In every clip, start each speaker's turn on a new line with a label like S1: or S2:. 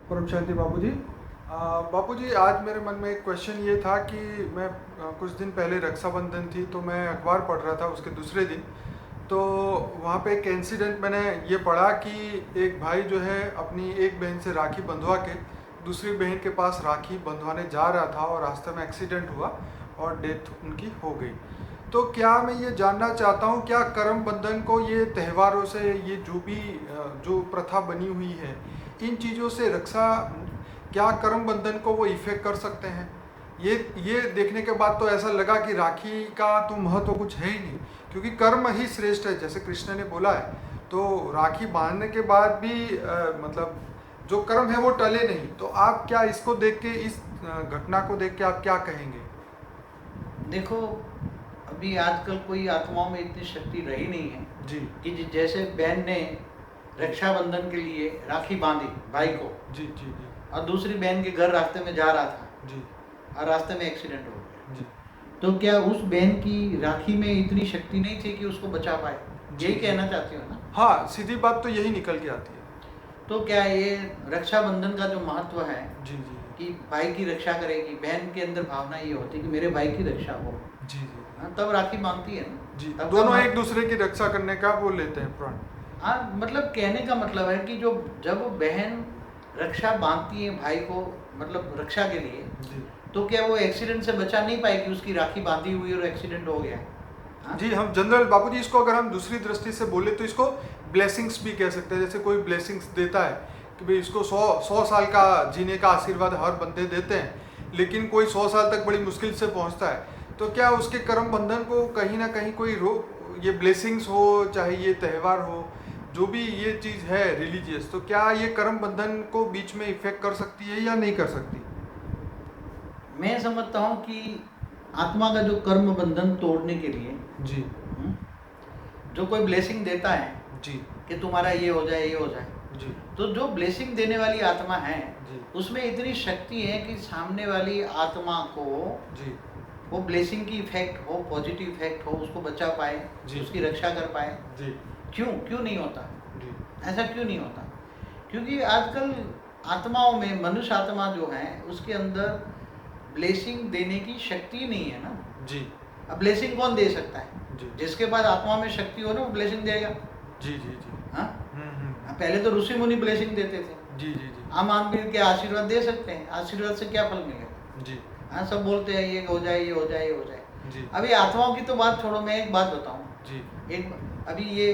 S1: परम शांति बापूजी। बापूजी, आज मेरे मन में एक क्वेश्चन ये था कि मैं कुछ दिन पहले रक्षाबंधन थी तो मैं अखबार पढ़ रहा था उसके दूसरे दिन। तो वहाँ पे एक इंसिडेंट मैंने ये पढ़ा कि एक भाई जो है अपनी एक बहन से राखी बंधवा के दूसरी बहन के पास राखी बंधवाने जा रहा था और रास्ते में एक्सीडेंट हुआ और डेथ उनकी हो गई। तो क्या मैं ये जानना चाहता हूँ, क्या करम बंधन को ये त्योहारों से ये जो भी जो प्रथा बनी हुई है इन चीज़ों से रक्षा, क्या करम बंधन को वो इफेक्ट कर सकते हैं? ये देखने के बाद तो ऐसा लगा कि राखी का तो महत्व कुछ है ही नहीं, क्योंकि कर्म ही श्रेष्ठ है जैसे कृष्ण ने बोला है। तो राखी बांधने के बाद भी मतलब जो कर्म है वो टले नहीं। तो आप क्या इसको देख के, इस घटना को देख के आप क्या कहेंगे?
S2: देखो, अभी आजकल कोई आत्माओं में इतनी शक्ति रही नहीं है
S1: जी
S2: कि जैसे बहन ने रक्षाबंधन के लिए राखी बांधी भाई को,
S1: जी जी जी
S2: और दूसरी बहन के घर रास्ते में जा रहा था
S1: जी
S2: और रास्ते में एक्सीडेंट हो गया।
S1: जी
S2: तो क्या उस बहन की राखी में इतनी शक्ति नहीं थी कि उसको बचा पाए? यही कहना चाहती हो ना?
S1: हाँ, सीधी बात तो यही निकल के आती है।
S2: तो क्या ये रक्षाबंधन का जो महत्व है
S1: जी जी
S2: कि भाई की रक्षा करेगी, बहन के अंदर भावना ये होती है कि मेरे भाई की रक्षा हो,
S1: जी जी
S2: हाँ, तब राखी बांधती है ना।
S1: जी,
S2: तब
S1: दोनों
S2: का
S1: एक दूसरे की रक्षा करने का वो लेते हैं प्रण।
S2: हाँ, मतलब कहने का मतलब है कि जो जब बहन रक्षा बांधती है भाई को, मतलब रक्षा के लिए,
S1: जी
S2: तो क्या वो एक्सीडेंट से बचा नहीं पाएगी? उसकी राखी बांधी हुई और एक्सीडेंट हो गया। हाँ?
S1: जी, हम जनरल बापूजी इसको अगर हम दूसरी दृष्टि से बोले तो इसको ब्लेसिंग्स भी कह सकते हैं। जैसे कोई ब्लेसिंग्स देता है कि भाई इसको 100 साल का जीने का आशीर्वाद हर बंदे देते हैं, लेकिन कोई 100 साल तक बड़ी मुश्किल से पहुंचता है। तो क्या उसके कर्म बंधन को कहीं ना कहीं कोई ये ब्लेसिंग्स हो चाहे ये त्यौहार हो, जो भी ये चीज़ है रिलीजियस, तो क्या ये कर्म बंधन को बीच में इफेक्ट कर सकती है या नहीं कर सकती?
S2: मैं समझता हूँ कि आत्मा का जो कर्म बंधन तोड़ने के लिए
S1: जी
S2: हम्म, जो कोई ब्लेसिंग देता है
S1: जी
S2: कि तुम्हारा ये हो जाए, ये हो जाए,
S1: जी
S2: तो जो ब्लेसिंग देने वाली आत्मा है
S1: जी
S2: उसमें इतनी शक्ति है कि सामने वाली आत्मा को
S1: जी
S2: वो ब्लेसिंग की इफेक्ट हो, पॉजिटिव इफेक्ट हो, उसको बचा पाए,
S1: जी
S2: उसकी रक्षा कर पाए।
S1: जी
S2: क्यों क्यों नहीं होता?
S1: जी
S2: ऐसा क्यों नहीं होता? क्योंकि आजकल आत्माओं में, मनुष्य आत्मा जो है उसके अंदर ब्लेसिंग देने की शक्ति नहीं है ना।
S1: जी
S2: अब ब्लेसिंग कौन दे सकता है?
S1: जी
S2: जिसके पास आत्मा में शक्ति हो ना, वो ब्लेसिंग देगा।
S1: जी जी जी
S2: हाँ,
S1: हम्म।
S2: पहले तो ऋषि मुनि ब्लेसिंग देते थे।
S1: जी जी जी
S2: आम आदमी के आशीर्वाद दे सकते हैं, आशीर्वाद से क्या फल मिलेगा?
S1: जी
S2: हाँ, सब बोलते हैं ये हो जाए, ये हो जाए, ये हो जाए।
S1: जी
S2: अभी आत्माओं की तो बात छोड़ो, मैं एक बात बताऊं।
S1: जी
S2: एक अभी ये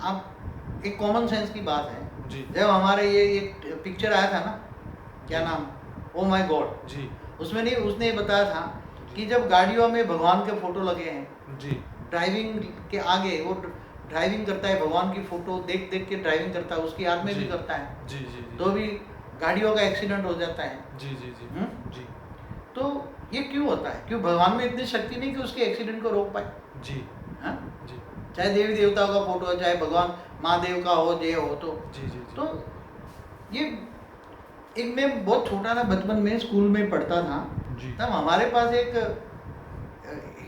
S2: आप एक कॉमन सेंस की बात है।
S1: जी
S2: जब हमारे ये एक पिक्चर आया था ना, क्या नाम, ओ माय गॉड,
S1: जी
S2: उसमें नहीं, उसने ये बताया था कि जब गाड़ियों में भगवान के फोटो लगे हैं,
S1: जी
S2: ड्राइविंग के आगे वो ड्राइविंग करता है, भगवान की फोटो देख देख के ड्राइविंग करता है, उसकी याद में
S1: जी
S2: भी करता है,
S1: जी जी
S2: तो भी गाड़ियों का एक्सीडेंट हो जाता है।
S1: जी जी जी
S2: हम्म?
S1: जी
S2: तो ये क्यों होता है? क्यों भगवान में इतनी शक्ति नहीं कि उसके एक्सीडेंट को रोक पाए?
S1: जी
S2: हाँ?
S1: जी
S2: चाहे देवी देवताओं का फोटो है, चाहे भगवान महादेव का हो, जय हो,
S1: जी जी
S2: तो ये एक, मैं बहुत छोटा था, बचपन में स्कूल में पढ़ता था,
S1: जी
S2: तब हमारे पास एक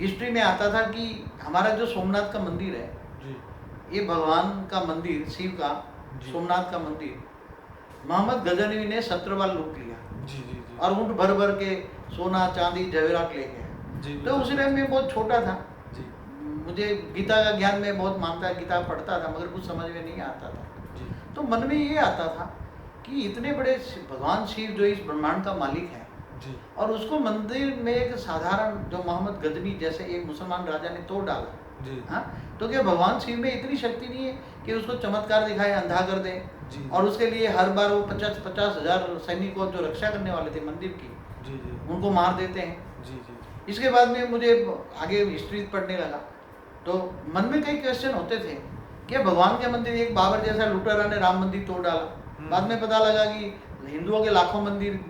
S2: हिस्ट्री में आता था कि हमारा जो सोमनाथ का मंदिर है,
S1: जी
S2: ये भगवान का मंदिर, शिव का,
S1: जी
S2: सोमनाथ का मंदिर, मोहम्मद गजनवी ने 17 बार लूट लिया
S1: जी जी जी
S2: और ऊँट भर भर के सोना चांदी जवेरात ले गए।
S1: जी
S2: तो उस टाइम में बहुत छोटा था,
S1: जी
S2: मुझे गीता का ज्ञान में बहुत मानता, गीता पढ़ता था, मगर कुछ समझ में नहीं आता था।
S1: जी
S2: तो मन में ये आता था कि इतने बड़े भगवान शिव जो इस ब्रह्मांड का मालिक है,
S1: जी
S2: और उसको मंदिर में एक साधारण जो मोहम्मद गजनी जैसे एक मुसलमान राजा ने तोड़ डाला।
S1: जी
S2: हाँ, तो क्या भगवान शिव में इतनी शक्ति नहीं है कि उसको चमत्कार दिखाए, अंधा कर दे,
S1: जी
S2: और उसके लिए हर बार वो 50-50 हजार सैनिकों जो रक्षा करने वाले थे मंदिर की,
S1: जी जी
S2: उनको मार देते हैं।
S1: जी जी
S2: इसके बाद में मुझे आगे हिस्ट्री पढ़ने लगा, तो मन में कई क्वेश्चन होते थे कि भगवान के मंदिर, एक बाबर जैसा लुटेरा ने राम मंदिर तोड़ डाला, बाद में पता लगा कि हिंदुओं के लाखों मंदिर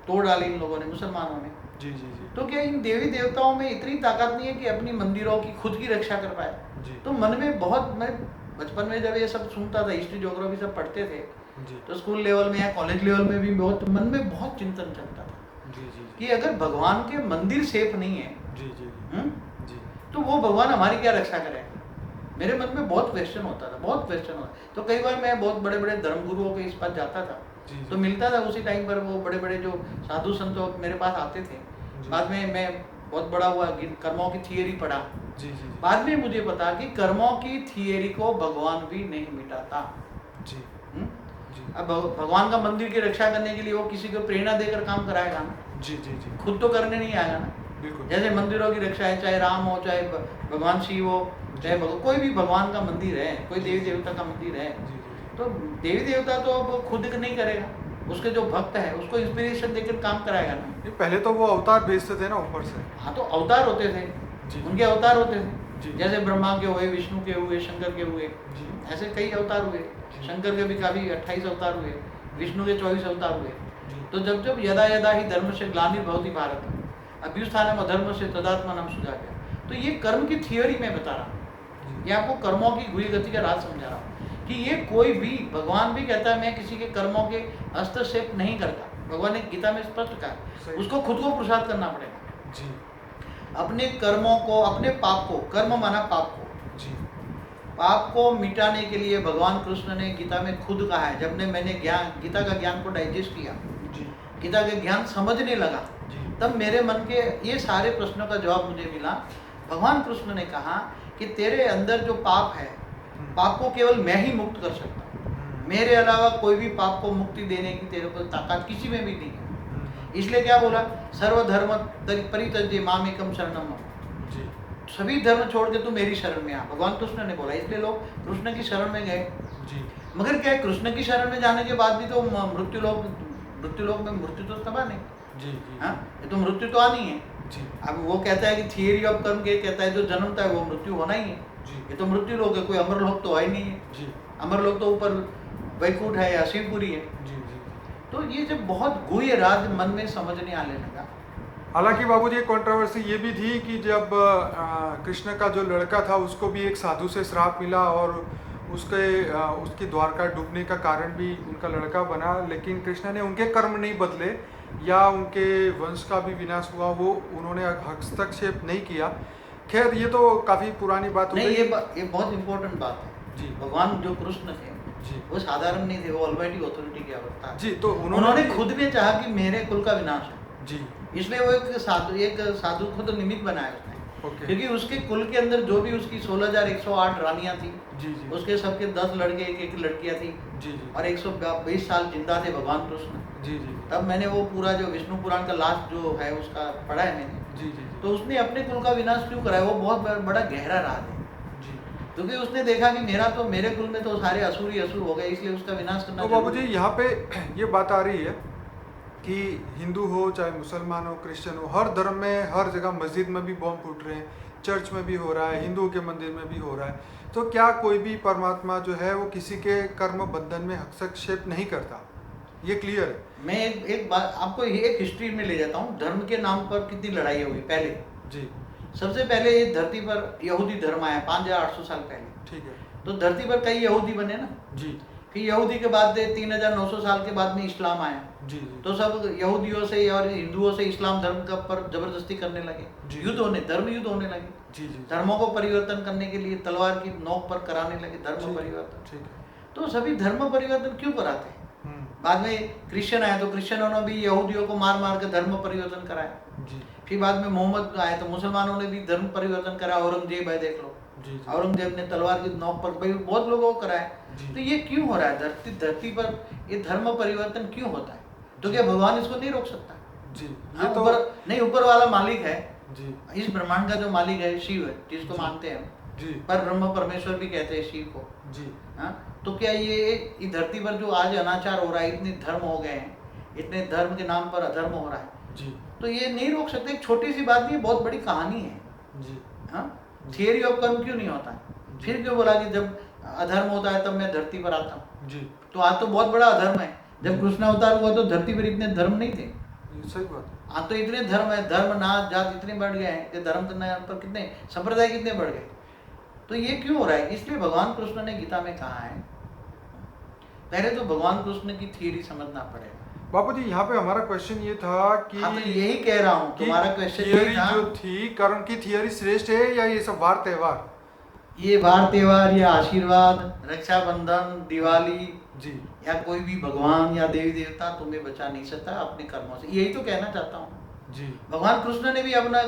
S2: तोड़ डाले इन लोगों ने, मुसलमानों ने।
S1: जी जी जी
S2: तो क्या इन देवी देवताओं में इतनी ताकत नहीं है कि अपनी मंदिरों की खुद की रक्षा कर पाए?
S1: जी
S2: तो मन में बहुत, मैं बचपन में जब ये सब सुनता था, हिस्ट्री ज्योग्राफी सब पढ़ते थे,
S1: जी
S2: तो स्कूल लेवल में या कॉलेज लेवल में भी बहुत मन में बहुत चिंतन चलता था
S1: जी जी
S2: कि अगर भगवान के मंदिर सेफ नहीं है,
S1: जी जी
S2: हम्म,
S1: जी
S2: तो वो भगवान हमारी क्या रक्षा करेगा? मेरे मन में बहुत क्वेश्चन होता था, बहुत क्वेश्चन होता। तो कई बार मैं बहुत बड़े बड़े धर्मगुरुओं के इस पास जाता था,
S1: जी, जी।
S2: तो मिलता था उसी टाइम पर, वो बड़े बड़े जो साधु संत मेरे पास आते थे।
S1: जी।
S2: बाद में मैं बहुत बड़ा हुआ, कर्मों की थियरी पढ़ा।
S1: जी, जी, जी।
S2: बाद में मुझे पता कि कर्मों की थियरी को भगवान भी नहीं मिटाता।
S1: जी,
S2: हम्म?
S1: जी।
S2: अब भगवान का मंदिर की रक्षा करने के लिए वो किसी को प्रेरणा देकर काम कराएगा ना,
S1: जी, जी, जी।
S2: खुद तो करने नहीं आएगा ना।
S1: बिल्कुल।
S2: जैसे मंदिरों की रक्षा है, चाहे राम हो, चाहे भगवान शिव हो, चाहे कोई भी भगवान का मंदिर है, कोई
S1: जी,
S2: देवी
S1: जी।
S2: देवता का मंदिर है,
S1: जी, जी,
S2: तो देवी देवता तो अब खुद नहीं करेगा, उसके जो भक्त है उसको इंस्पिरेशन देकर काम कराएगा ना।
S1: जी। पहले तो वो अवतार भेजते थे ना ऊपर से।
S2: हाँ, तो अवतार होते थे,
S1: जी।
S2: उनके अवतार होते
S1: जी।
S2: थे। जैसे ब्रह्मा के हुए, विष्णु के हुए, शंकर के हुए,
S1: जी।
S2: ऐसे कई अवतार हुए।
S1: जी।
S2: शंकर के भी काफी 28 अवतार हुए, विष्णु के 24 अवतार हुए।
S1: जी।
S2: तो जब जब यदा यदा ही धर्म से ग्लानिर्भवति भारत अभ्युत्थानम् अधर्म से तदात्मानं सुजाता। तो ये कर्म की थियोरी मैं बता रहा हूँ,
S1: जी।
S2: ये आपको कर्मों की गुही गति का राज समझा रहा हूँ कि ये कोई भी, भगवान भी कहता है मैं किसी के कर्मों के हस्तक्षेप नहीं करता। भगवान ने गीता में स्पष्ट कहा है, उसको खुद को पुरुषार्थ करना पड़ेगा।
S1: जी।
S2: अपने कर्मों को, अपने पाप को, कर्म माना पाप को,
S1: जी।
S2: पाप को मिटाने के लिए भगवान कृष्ण ने गीता में खुद कहा है। जब मैंने ज्ञान, गीता का ज्ञान को डाइजेस्ट किया,
S1: जी।
S2: गीता के ज्ञान समझने लगा,
S1: जी।
S2: तब मेरे मन के ये सारे प्रश्नों का जवाब मुझे मिला। भगवान कृष्ण ने कहा कि तेरे अंदर जो पाप है, पाप को केवल मैं ही मुक्त कर सकता हूँ, मेरे अलावा कोई भी पाप को मुक्ति देने की तेरे को ताकत किसी में भी नहीं है। इसलिए क्या बोला, सर्वधर्म परित्यज्य मामेकम शरणम मम।
S1: जी।
S2: सभी धर्म छोड़ के तू मेरी शरण में आ, भगवान कृष्ण ने बोला। इसलिए लोग कृष्ण की शरण में गए।
S1: जी।
S2: मगर क्या है, कृष्ण की शरण में जाने के बाद भी तो मृत्युलोक में मृत्यु तो तबाह नहीं।
S1: जी। जी।
S2: हाँ, ये तो मृत्यु तो आनी है।
S1: जी।
S2: अब वो कहता है कि थियरी ऑफ कर्म के कहता है जो जन्मता है वो मृत्यु होना ही है।
S1: जी।
S2: ये तो मृत्यु लोक है, कोई अमर लोक तो है ही नहीं है।
S1: जी।
S2: अमर लोक तो ऊपर वैकुंठ है या शिवपुरी है।
S1: जी। जी।
S2: तो ये जब बहुत गुह्य राज मन में समझने आने लगा।
S1: हालांकि बाबूजी एक कंट्रोवर्सी ये भी थी कि जब कृष्ण का जो लड़का था उसको भी एक साधु से श्राप मिला और उसकी द्वारका डूबने का कारण भी उनका लड़का बना, लेकिन कृष्ण ने उनके कर्म नहीं बदले या उनके वंश का भी विनाश हुआ, वो उन्होंने हस्तक्षेप नहीं किया। खैर ये तो काफ़ी पुरानी बात हो
S2: नहीं,
S1: गई।
S2: ये बहुत इंपॉर्टेंट बात है
S1: जी।
S2: भगवान जो कृष्ण थे
S1: जी।
S2: वो साधारण नहीं थे, वो ऑलमाइटी अथॉरिटी के अवतार।
S1: जी। तो
S2: उन्होंने खुद ने चाहा कि मेरे कुल का विनाश हो।
S1: जी।
S2: इसलिए वो एक साधु खुद निमित्त बनाया उसने।
S1: ओके।
S2: क्योंकि उसके कुल के अंदर जो भी उसकी 16,108 रानियां थी,
S1: जी। जी।
S2: उसके सबके 10 लड़के, एक लड़कियां थी,
S1: जी। जी।
S2: और 120 साल जिंदा थे भगवान कृष्ण।
S1: जी। जी।
S2: तब मैंने वो पूरा जो विष्णु पुराण का लास्ट जो है उसका पढ़ा है मैंने।
S1: जी। जी।
S2: तो उसने अपने कुल का विनाश क्यों कराया, वो बहुत बड़ा गहरा राज है।
S1: जी।
S2: क्योंकि उसने देखा कि मेरे कुल में तो सारे असुर ही असुर हो गए, इसलिए उसका विनाश करना
S1: तो बाबूजी यहाँ पे ये बात आ रही है कि हिंदू हो चाहे मुसलमान हो क्रिश्चियन हो, हर धर्म में हर जगह मस्जिद में भी बम फूट रहे हैं, चर्च में भी हो रहा है, हिंदुओं के मंदिर में भी हो रहा है। तो क्या कोई भी परमात्मा जो है वो किसी के कर्म बंधन में हस्तक्षेप नहीं करता? ये क्लियर है।
S2: मैं एक बात आपको एक हिस्ट्री में ले जाता हूँ। धर्म के नाम पर कितनी लड़ाई हुई पहले।
S1: जी।
S2: सबसे पहले ये धरती पर यहूदी धर्म आया 5800 साल पहले।
S1: ठीक है।
S2: तो धरती पर कई यहूदी बने ना।
S1: जी।
S2: फिर यहूदी के बाद 3900 साल के बाद में इस्लाम आया।
S1: जी। जी।
S2: तो सब यहूदियों से और हिंदुओं से इस्लाम धर्म का पर जबरदस्ती करने लगे,
S1: जी।
S2: धर्म युद्ध होने लगे।
S1: जी। जी।
S2: धर्मों को परिवर्तन करने के लिए तलवार की नोक पर कराने लगे धर्म
S1: ठीक।
S2: परिवर्तन।
S1: ठीक है।
S2: तो सभी धर्म परिवर्तन क्यों कराते हैं?
S1: हम्म।
S2: बाद में क्रिश्चियन आए तो क्रिश्चियनों ने भी यहूदियों को मार मार के धर्म परिवर्तन कराया।
S1: जी।
S2: फिर बाद में मोहम्मद आए तो मुसलमानों ने भी धर्म परिवर्तन कराया। औरंगजेब है, देख लो,
S1: जी। जी।
S2: औरंगजेब ने तलवार की नोक पर भाई बहुत लोगों को कराया।
S1: जी।
S2: तो ये क्यों हो रहा है धरती पर ये धर्म परिवर्तन क्यों होता है? तो क्या भगवान इसको नहीं रोक सकता?
S1: जी।
S2: हाँ,
S1: ये तो
S2: नहीं, ऊपर वाला मालिक है।
S1: जी।
S2: इस ब्रह्मांड का जो मालिक है शिव है, जिसको
S1: जी।
S2: मानते हैं हम,
S1: जी।
S2: पर ब्रह्म परमेश्वर भी कहते हैं शिव को।
S1: जी।
S2: हाँ, तो क्या ये धरती पर जो आज अनाचार हो रहा है, इतने धर्म हो गए हैं, इतने धर्म के नाम पर अधर्म हो रहा है,
S1: जी।
S2: तो ये नहीं रोक सकते? एक छोटी सी बात नहीं, बहुत बड़ी कहानी है।
S1: जी।
S2: हाँ, थियरी ऑफ कर्म क्यों नहीं होता है? फिर क्यों बोला कि जब अधर्म होता है तब मैं धरती पर आता हूँ?
S1: जी।
S2: तो आज तो बहुत बड़ा अधर्म है। जब कृष्ण अवतार हुआ तो धरती पर इतने धर्म नहीं थे।
S1: ये सही बात है।
S2: आज तो इतने धर्म है, धर्म नाच जात इतने बढ़ गए हैं कि धर्म के नाम पर कितने संप्रदाय कितने बढ़ गए। तो ये क्यों हो रहा है? इसलिए भगवान कृष्ण ने गीता में कहा है, पहले तो भगवान कृष्ण की थियरी समझना पड़ेगा।
S1: बापूजी यहाँ पे हमारा क्वेश्चन ये था कि
S2: हाँ, तो यही कह रहा हूँ, तुम्हारा क्वेश्चन
S1: थियरी जो थी, कर्म की थियरी श्रेष्ठ है या ये सब वार त्योहार?
S2: ये वार त्योहार या आशीर्वाद, रक्षाबंधन, दिवाली,
S1: जी,
S2: या कोई भी भगवान या देवी देवता तुम्हें बचा नहीं सकता अपने कर्मों से, यही तो कहना चाहता हूँ।
S1: जी
S2: भगवान कृष्ण ने भी अपना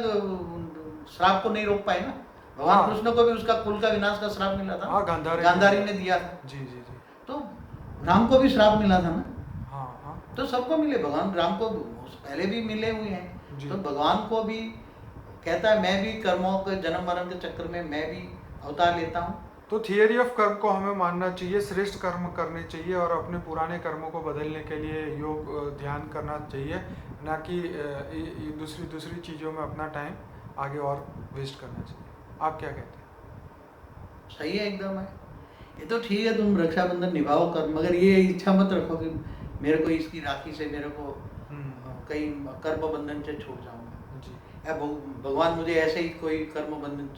S2: श्राप को नहीं रोक पाए ना। भगवान
S1: हाँ।
S2: कृष्ण को भी उसका कुल का विनाश का श्राप मिला था,
S1: हाँ, गांधारी
S2: गांधारी ने दिया था।
S1: जी जी जी।
S2: तो राम को भी श्राप मिला था ना।
S1: हाँ हाँ
S2: तो सबको मिले, भगवान राम को पहले भी मिले हुए हैं।
S1: जी।
S2: तो भगवान को भी कहता है मैं भी कर्मों के जन्म मरण के चक्कर में मैं भी अवतार लेता हूँ।
S1: तो थियरी ऑफ कर्म को हमें मानना चाहिए, श्रेष्ठ कर्म करने चाहिए और अपने पुराने कर्मों को बदलने के लिए योग ध्यान करना चाहिए, ना कि दूसरी दूसरी चीज़ों में अपना टाइम आगे और वेस्ट करना चाहिए। आप क्या कहते हैं?
S2: सही है, एकदम है। ये तो ठीक है, तुम रक्षाबंधन निभाओ कर, मगर ये इच्छा मत रखो कि मेरे को इसकी राखी से मेरे को कहीं कर्म बंधन से छूट जाऊंगा
S1: जी
S2: या भगवान मुझे ऐसे ही कोई कर्म बंधन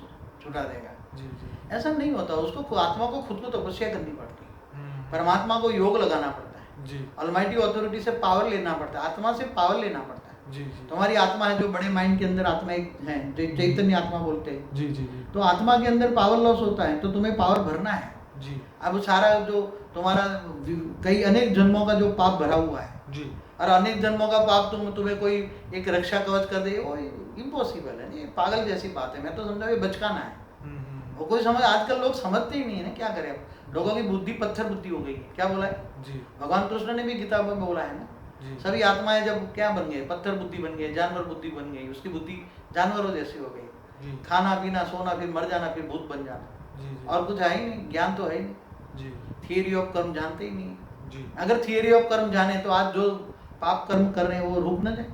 S2: छुटा देगा।
S1: जी जी
S2: ऐसा नहीं होता। उसको आत्मा को खुद को तपस्या करनी पड़ती है, परमात्मा को योग लगाना पड़ता है
S1: जी
S2: ऑलमाइटी अथॉरिटी से पावर लेना पड़ता है, आत्मा से पावर लेना पड़ता है।
S1: जी जी
S2: तुम्हारी आत्मा है, जो बड़े माइंड के अंदर आत्मा एक है, जो चैतन्य आत्मा बोलते हैं।
S1: जी जी जी
S2: तो आत्मा के अंदर पावर लॉस होता है, तो तुम्हें पावर भरना है।
S1: जी
S2: अब सारा जो तुम्हारा कई अनेक जन्मों का जो पाप भरा हुआ है
S1: जी
S2: और अनेक जन्मों का पाप तुम्हें कोई एक रक्षा कवच कर दे, वो इम्पॉसिबल है। ये पागल जैसी बात है। मैं तो समझा ये बचकाना है। वो कोई समझ, आजकल लोग समझते ही नहीं है ना, क्या करें। अब लोगों की बुद्धि पत्थर बुद्धि हो गई है। क्या बोला है
S1: जी
S2: भगवान कृष्ण ने भी गीता में बोला है ना,
S1: जी
S2: सभी आत्माएं जब क्या बन गए, पत्थर बुद्धि बन गए, जानवर बुद्धि बन गई, उसकी बुद्धि जानवरों जैसी हो गई।
S1: जी
S2: खाना पीना सोना, फिर मर जाना, फिर भूत बन जाना,
S1: जी
S2: और कुछ है ही नहीं। ज्ञान तो है ही नहीं।
S1: जी
S2: थियरी ऑफ कर्म जानते ही नहीं।
S1: जी
S2: अगर थियरी ऑफ कर्म जाने तो आज जो पाप कर्म कर रहे हैं वो रुक न जाए।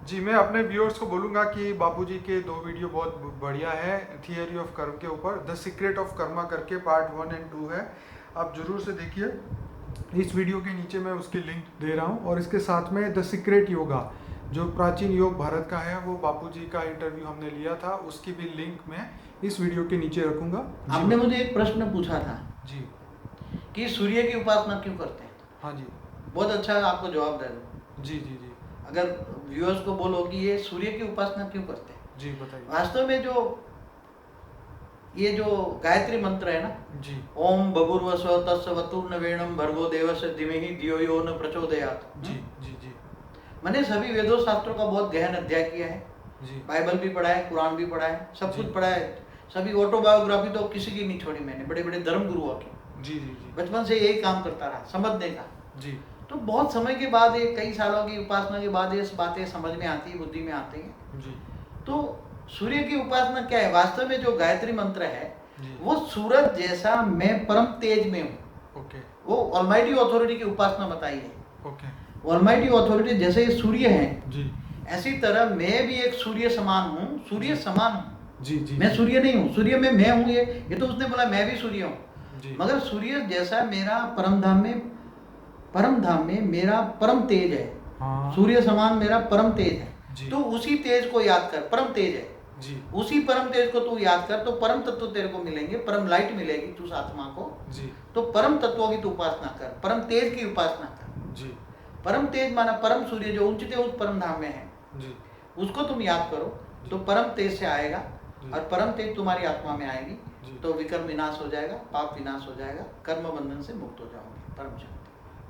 S1: जी। मैं अपने व्यूअर्स को बोलूँगा कि बापूजी के 2 वीडियो बहुत बढ़िया है थियरी ऑफ कर्म के ऊपर। द सीक्रेट ऑफ कर्मा करके पार्ट 1 और 2 है, आप जरूर से देखिए। इस वीडियो के नीचे मैं उसकी लिंक दे रहा हूँ और इसके साथ में द सीक्रेट योगा, जो प्राचीन योग भारत का है, वो बापूजी का इंटरव्यू हमने लिया था, उसकी भी लिंक मैं इस वीडियो के नीचे रखूँगा।
S2: आपने मुझे एक प्रश्न पूछा था
S1: जी
S2: कि सूर्य की उपासना क्यों करते हैं।
S1: हाँ जी
S2: बहुत अच्छा, आपको जवाब दे दूं।
S1: जी जी जी
S2: अगर व्यूअर्स को बोलो कि ये सूर्य की उपासना क्यों करते हैं,
S1: जी बताइए।
S2: वास्तव में ये जो गायत्री मंत्र है ना,
S1: जी
S2: ओम बभूर्वस्व तत्सवतुर्न वेणम भर्गो देवस्य धीमहि धियो यो न प्रचोदयात्।
S1: जी जी जी
S2: मैंने सभी वेदों शास्त्रों का बहुत गहन अध्ययन किया है।
S1: जी
S2: बाइबल भी पढ़ा है, कुरान भी पढ़ा है, सब
S1: जी।
S2: कुछ पढ़ा है। सभी ऑटोबायोग्राफी तो किसी की नहीं छोड़ी मैंने, बड़े बड़े धर्म गुरुओं की।
S1: जी जी जी
S2: बचपन से यही काम करता रहा, समझने का।
S1: जी
S2: तो बहुत समय के बाद, ये कई सालों की उपासना के बाद ये बातें समझ में आती है, बुद्धि में आती हैं।
S1: जी
S2: तो सूर्य की उपासना क्या है, वास्तव में जो गायत्री मंत्र है
S1: जी
S2: वो सूरज जैसा मैं परम तेज में हूँ।
S1: ओके
S2: वो ऑलमाइटी अथॉरिटी की उपासना बताई है।
S1: ओके
S2: ऑलमाइटी अथॉरिटी जैसे ये सूर्य है,
S1: जी
S2: ऐसी तरह मैं भी एक सूर्य समान हूँ, सूर्य समान हूँ।
S1: जी जी
S2: मैं सूर्य नहीं हूँ, सूर्य में मैं हूँ। ये तो उसने बोला मैं भी सूर्य हूँ,
S1: जी
S2: मगर सूर्य जैसा मेरा परम धाम में मेरा परम तेज है।
S1: हाँ
S2: सूर्य समान मेरा परम तेज
S1: जी।
S2: है। तो उसी तेज को याद कर, परम तेज है,
S1: जी
S2: उसी परम तेज को तू याद कर, तो परम तत्व तेरे को मिलेंगे, परम लाइट मिलेगी तुझ आत्मा को।
S1: जी
S2: तो परम तत्वों की तू उपासना कर, परम तेज की उपासना कर।
S1: जी
S2: परम तेज माना परम सूर्य जो उच्चते उस परम धाम में है,
S1: जी
S2: उसको तुम याद करो तो परम तेज से आएगा
S1: जी।
S2: और परम तेज तुम्हारी आत्मा में आएगी।
S1: जी।
S2: तो विकर्म विनाश हो जाएगा, पाप विनाश हो जाएगा, कर्म बंधन से मुक्त हो जाओगे। परम शांति।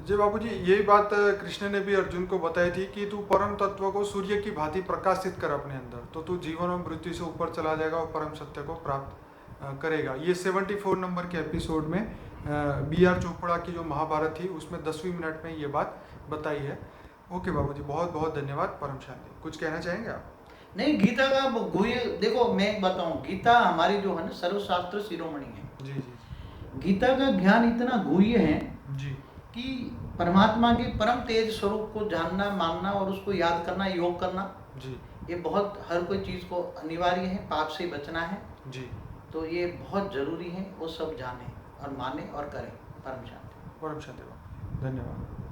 S1: जी बाबूजी, यही बात कृष्ण ने भी अर्जुन को बताई थी कि तू परम तत्व को सूर्य की भांति प्रकाशित कर अपने अंदर, तो तू जीवन और मृत्यु से ऊपर चला जाएगा और परम सत्य को प्राप्त करेगा। ये 74 नंबर के एपिसोड में B.R. चोपड़ा की जो महाभारत थी उसमें 10वीं मिनट में ये बात बताई है। ओके बाबूजी, बहुत बहुत धन्यवाद। परम शांति। कुछ कहना चाहेंगे आप?
S2: नहीं, गीता का गुह्य देखो, मैं एक बताऊं, गीता हमारी जो है ना सर्वशास्त्र शिरोमणि है।
S1: जी जी
S2: गीता का ज्ञान इतना गुह्य है
S1: जी
S2: कि परमात्मा के परम तेज स्वरूप को जानना, मानना और उसको याद करना, योग करना,
S1: जी
S2: ये बहुत हर कोई चीज को अनिवार्य है। पाप से बचना है
S1: जी।
S2: तो ये बहुत जरूरी है। वो सब जाने और माने और करें। परम शांति।
S1: परम शांति बाबूजी, धन्यवाद।